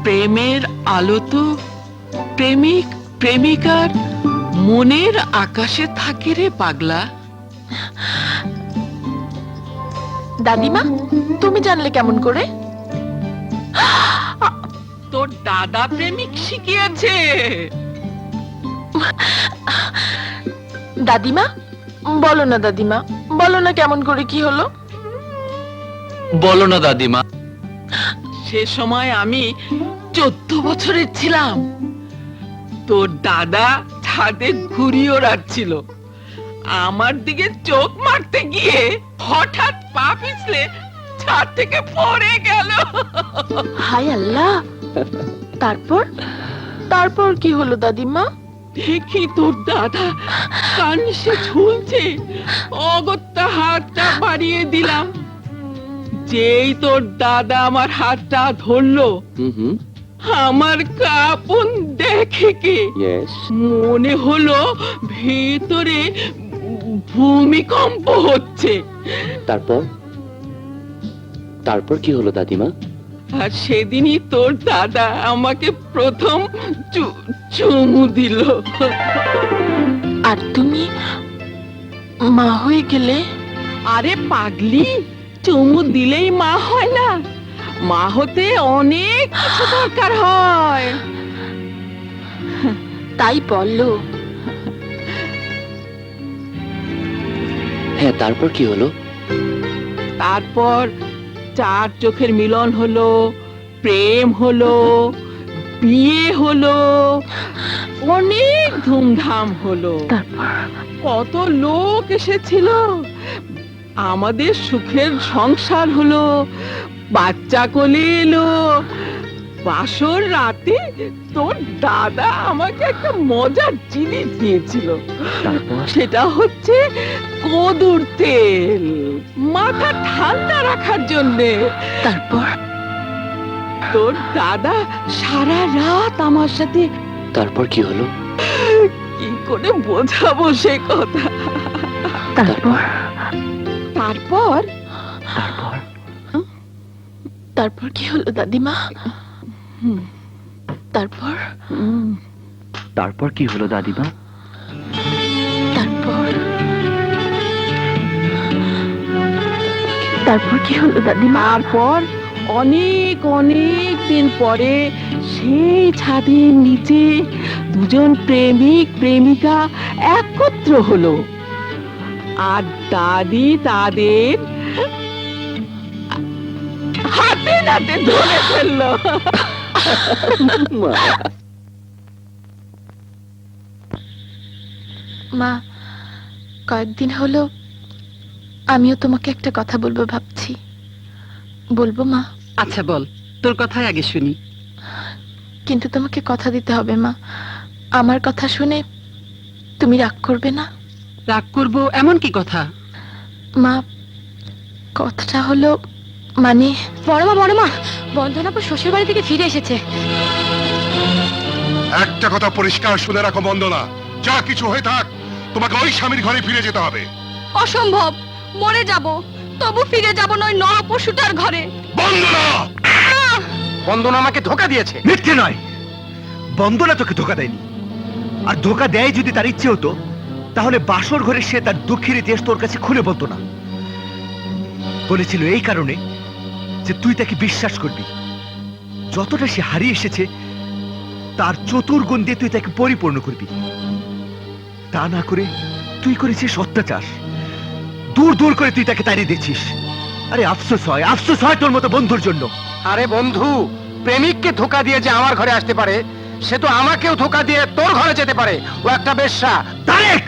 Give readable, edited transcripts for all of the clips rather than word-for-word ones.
প্রেমের আলো তো প্রেমিক প্রেমিকার মনের আকাশে থাকে রে পাগলা। দাদিমা, তুমি জানলে কেমন করে? তোর দাদা প্রেমিক শিখিয়েছে। দাদিমা বলো না, দাদিমা বলো না কেমন করে কি হলো? বলো না দাদিমা। সে সময় আমি 14 বছরের ছিলাম। তোর দাদা ছাদে ঘুড়ি ওড়াচ্ছিল, আমার দিকে চোখ মারতে গিয়ে হঠাৎ পা পিছলে ছাদ থেকে পড়ে গেল। হায় আল্লাহ! তারপর তারপর কি হলো দাদিমা? দেখি তোর দাদা কানসে ঝুলছে, অগত্যা হাতটা বাড়িয়ে দিলাম। যেই তোর দাদা আমার হাতটা ধরলো, আমার কাঁপন দেখে কি মনে হলো ভেতরে ভূমিকম্প হচ্ছে। তারপর তারপর কি হলো দাদিমা? আর সেদিনই তোর দাদা আমাকে প্রথম চুমু দিল। আর তুমি মা হয়ে গেলে? আরে পাগলি, চুমু দিলেই মা হয় না, মা হতে অনেক কিছু দরকার হয়। তাই বললো। হ্যাঁ, তারপর কি হলো? তারপর 4 চোখের মিলন হলো, প্রেম হলো, বিয়ে হলো, অনেক ধুমধাম হলো। কত লোক এসেছিল, আমাদের সুখের সংসার হলো, বাচ্চা কোলে এলো। বাসর রাতে তোর দাদা আমাকে একটা মজার জিনিস দিয়েছিল, সেটা হচ্ছে কদুর তেল, মাথা ঠান্ডা রাখার জন্যে। তারপর তোর দাদা সারা রাত আমার সাথে। তারপর কি হলো? কি করে বোঝাবো সে কথা। তারপর তারপর তারপর তারপর কি হলো দাদিমা? তারপর তারপর কি হলো দাদিমা? তারপর তারপর কি হলো দাদিমা? তারপর অনেক অনেক দিন পরে সেই ছাদের নিচে দুজন প্রেমিক প্রেমিকা একত্র হলো, আর দাদি তাদের হাতে নাতে ধরে ফেললো। মা, কয়েকদিন হলো আমিও তোমাকে একটা কথা বলবো ভাবছি। বলবো মা? আচ্ছা বল, তোর কথাই আগে শুনি। কিন্তু তোমাকে কথা দিতে হবে মা, আমার কথা শুনে তুমি রাগ করবে না? রাগ করবো এমন কি কথা? মা, কথাটা হলো মানে বড় মা বন্ধনাপুর শ্বশুর বাড়ি থেকে ফিরে এসেছে। একটা কথা পরিষ্কার শুনে রাখো বন্দনা, যা কিছু হয়ে থাক তোমাকে ওই স্বামীর ঘরে ফিরে যেতে হবে। অসম্ভব, মরে যাব তবু ফিরে যাব না ওই নরপশুটার ঘরে। বন্দনা! বন্দনা আমাকে ধোকা দিয়েছে। মিথ্যে নয়, বন্দনা তোকে ধোকা দেয়নি। আর ধোকা দেয় যদি তার ইচ্ছে হতো, তাহলে বাসর ঘরে সে তার দুঃখের ইতিহাস তোর কাছে খুলে বলতো না। বলেছিল এই কারণে যে তুই তাকে বিশ্বাস করবি। যতটা সে হারিয়ে এসেছে তার চতুর্গুণ দিয়ে তুই তাকে পরিপূর্ণ করবি। তা না করে তুই করেছিস অত্যাচার, দূর দূর করে তুই তাকে তাড়িয়ে দিয়েছিস। আরে আফসোস হয় তোর মতো বন্ধুর জন্য। আরে বন্ধু, প্রেমিককে ধোকা দিয়ে যে আমার ঘরে আসতে পারে, সে তো আমাকেও ধোকা দিয়ে তোর ঘরে যেতে পারে। ও একটা বেশ্যা। তারেক!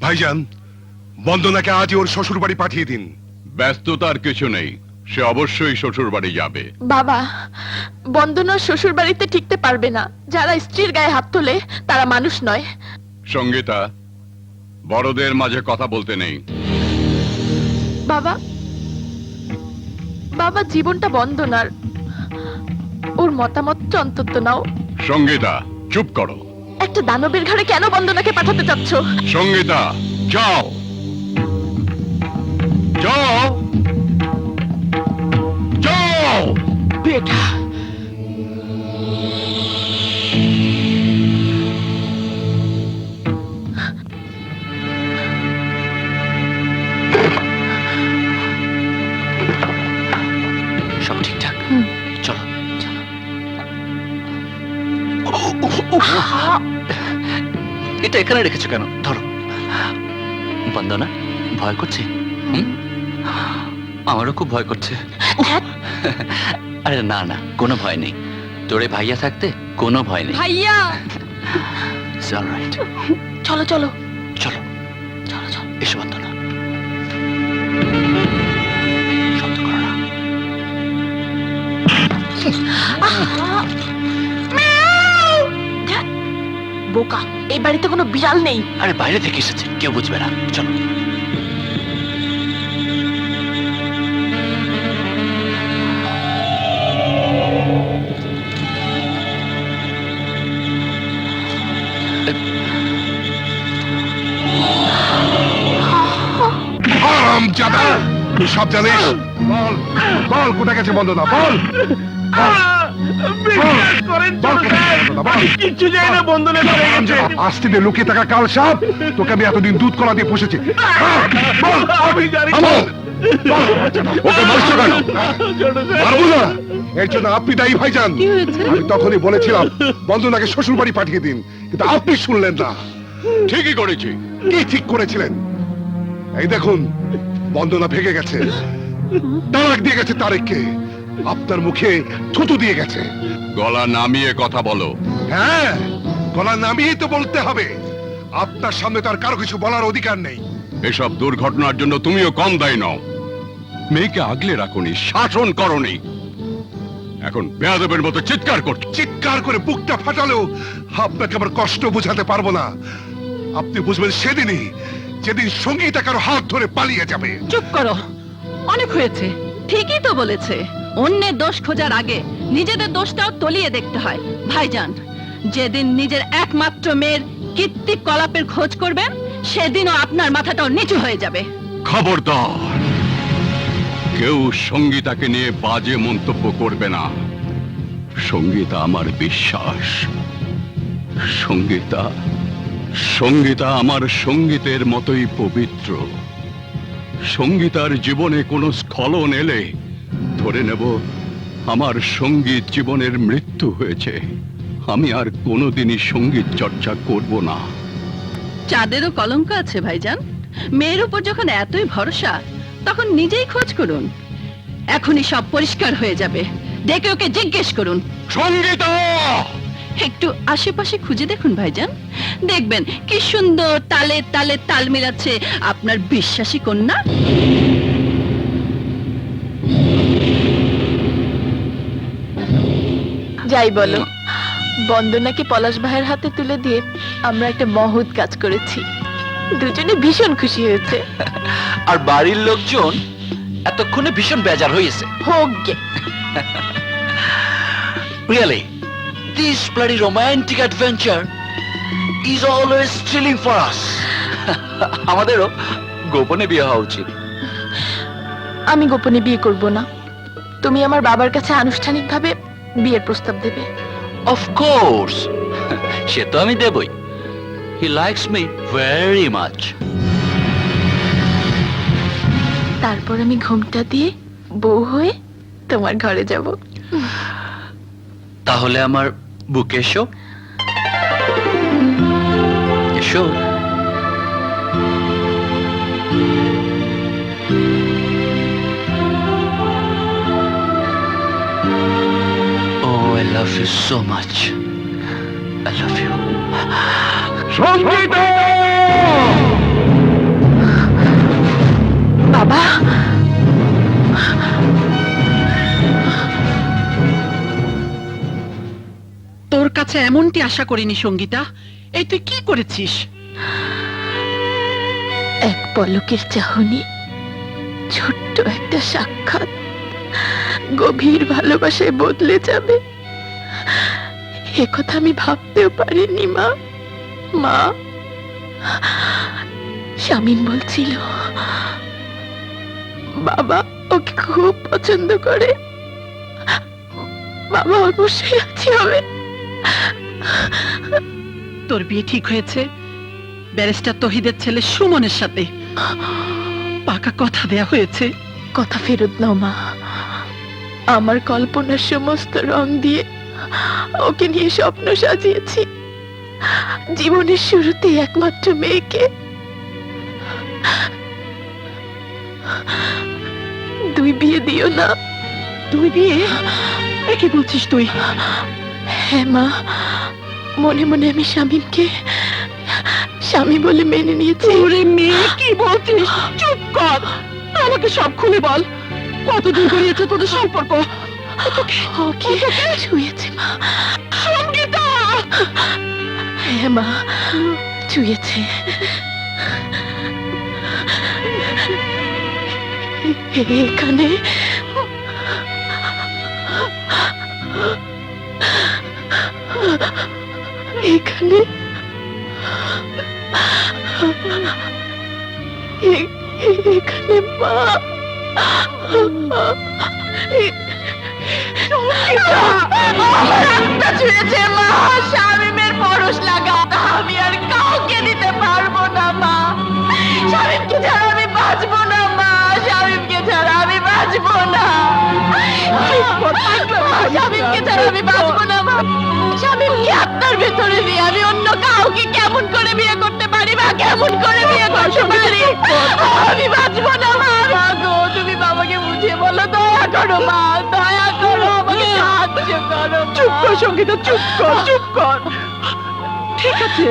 ভাইজান, বন্দনাকে আজই ওর শ্বশুর বাড়ি পাঠিয়ে দিন। ব্যস্ততার কিছু নেই, সে অবশ্যই শ্বশুর বাড়ি যাবে। বাবা, বন্দনা শ্বশুর বাড়িতে টিকতে পারবে না। যারা স্ত্রীর গায়ে হাত তোলে তারা মানুষ নয়। সঙ্গীতা, বড়দের মাঝে কথা বলতে নেই। বাবা, বাবা জীবনটা বন্দনার, ওর মতামতটা অন্তত নাও। সঙ্গীতা, চুপ করো। একটা দানবের ঘরে কেন বন্দনাকে পাঠাতে চাচ্ছ? সঙ্গীতা, যাও যাও যাও। বেটা, এটা এখানে রেখেছো কেন? ধরো। বন্দনা, ভয় করছে? আমারও খুব ভয় করছে। আরে না না, কোনো ভয় নেই। তোরে ভাইয়া থাকতে কোনো ভয় নেই। ভাইয়া It's all right. চলো চলো চলো চলো চলো, এসো বন্দনা। শব্দ করো না। বোকা, এই বাড়িতে কোনো বিড়াল নেই। আরে বাইরে থেকে এসেছে, কেউ বুঝবে না। চলো। হারামজাদা, তুই সব জানিস? বল বল, কোথায় গেছে বন্দনা? বল কিচ্ছু যায় না, বন্ধনে ধরে গেছে। আস্তে দিয়ে লুকিয়ে থাকা কাল সাপ, তোকে আমি এতদিন দুধ কলা দিয়ে পুষেছি। বল, আমি জানি বল, বল, ওকে মারছো কেন? মারবো না, এর জন্য আপনি দায়ী ভাইজান। কি হয়েছে? আমি তখনই বলেছিলাম বন্দনাকে শ্বশুর বাড়ি পাঠিয়ে দিন, কিন্তু আপনি শুনলেন না। ঠিকই করেছি। কি ঠিক করেছিলেন? এই দেখুন, বন্দনা ভেগে গেছে, তালাক দিয়ে গেছে তারেককে, আপনার মুখে থুতু দিয়ে গেছে। গলা নামিয়ে কথা বলো। হ্যাঁ, গলা নামিয়েই তো বলতে হবে। আপনার সামনে তার কারো কিছু বলার অধিকার নেই। এসব দুর্ঘটনার জন্য তুমিও কম দায়ী নও। মেয়েকে আগলে রাখোনি, শাসন করনি, এখন বেয়াদবের মতো চিৎকার করছো। চিৎকার করে বুকটা ফাটালেও আপনাকে আবার কষ্ট বোঝাতে পারবো না। আপনি বুঝবেন সেদিনই, যেদিন সঙ্গীতা কারো হাত ধরে পালিয়ে যাবে। চুপ করো, অনেক হয়েছে। ঠিকই তো বলেছে, অন্যের দোষ খোঁজার আগে নিজেদের দোষটাও তলিয়ে দেখতে হয়। ভাইজান, যেদিন নিজের একমাত্র মেয়ের কীর্তিকলাপের খোঁজ করবেন, সেদিনও আপনার মাথাটাও নিচু হয়ে যাবে। খবরদার, কেউ সঙ্গীতাকে নিয়ে বাজে মন্তব্য করবে না। সঙ্গীতা আমার বিশ্বাস। সঙ্গীতা সঙ্গীতা আমার সঙ্গীতের মতোই পবিত্র। সঙ্গীতার জীবনে কোনো স্খলন এলে ধরে নেব আমার সঙ্গীত জীবনের মৃত্যু হয়েছে। আমি আর কোনোদিনই সঙ্গীত চর্চা করব না। চাঁদেরও কলঙ্ক আছে ভাইজান। মেয়ের উপর যখন এতই ভরসা, তখন নিজেই খোঁজ করুন। এখনই সব পরিষ্কার হয়ে যাবে। ডেকে ওকে জিজ্ঞেস করুন। সঙ্গীতা! একটু আশেপাশে খুঁজে দেখুন ভাইজান, দেখবেন কি সুন্দর তালে তালে তাল মিলাচ্ছে আপনার বিশ্বাসী কন্যা। যাই বলো, বন্দনাকে পলাশ ভাইয়ের হাতে তুলে দিয়ে আমরা একটা মহৎ কাজ করেছি। দুজনে ভীষণ খুশি হয়েছে। আর বাড়ির লোকজন এতক্ষণে ভীষণ বেজার হয়েছে। হোক গে। Really, this bloody romantic adventure is always thrilling for us. আমাদেরও গোপনে বিয়ে হওয়া উচিত। আমি গোপনে বিয়ে করব না, তুমি আমার বাবার কাছে আনুষ্ঠানিকভাবে বিয়ের প্রস্তাব দেবে। Of course, সে তো আমি দেবই। He likes me very much. তারপর আমি ঘুমটা দিয়ে বউ হয়ে তোমার ঘরে যাব। তাহলে আমার বুকে এসো। এসো। Oh, I love you so much. I love you. Sangeeta! বাবা, তোর কাছে এমনটি আশা করিনি সঙ্গীতা। এই তুই কি করেছিস? এক পলকের চাহনি, ছোট্ট একটা সাক্ষাৎ গভীর ভালোবাসায় বদলে যাবে, এ কথা আমি ভাবতেও পারিনি। মা, মা, শামীম বলছিল বাবা ওকে খুব পছন্দ করে। বাবা অবশ্যই রাজি হবে। তোর বিয়ে ঠিক হয়েছে ব্যারিস্টার তহিদের ছেলে সুমনের সাথে। পাকা কথা দেয়া হয়েছে। কথা ফেরত নাও মা। আমার কল্পনার সমস্ত রং দিয়ে ওকে নিয়ে স্বপ্ন সাজিয়েছি। জীবনের শুরুতেই একমাত্র মেয়েকে দুই বিয়ে দিও না। তুই বিয়ে কি বলছিস তুই? হ্যাঁ মা, মনে মনে আমি শামীমকে স্বামী বলে মেনে নিয়েছি। ওরে মেয়ে, কি বলছিস? চুপ কর, আমাকে সব খুলে বল। কতদিন গড়িয়েছে তোদের সম্পর্ক? ওকে ছুঁয়েছে মা। সঙ্গীতা! হ্যাঁ মা, ছুঁয়েছে। এখানে এখানে এখানে মা। ছুঁয়েছে মা, শামীমের পরশ লাগা। আমি আর কাউকে দিতে পারবো না মা। শামীমকে ছাড়া আমি বাঁচবো না মা। শামীমকে ছাড়া আমি বাঁচবো না। শামীমকে ছাড়া আমি বাঁচবো না মা। শামীমকে আপনার ভেতরে নিয়ে আমি অন্য কাউকে কেমন করে বিয়ে করতে পারি মা? কেমন করে বিয়ে করতে পারি? আমি বাঁচবো না মা। মা গো, তুমি বাবাকে বুঝিয়ে বলো, দয়া করো মা, দয়া করো, আমাকে সাহায্য করো। চুপ কর সঙ্গীতা, চুপ কর, চুপ কর। ঠিক আছে,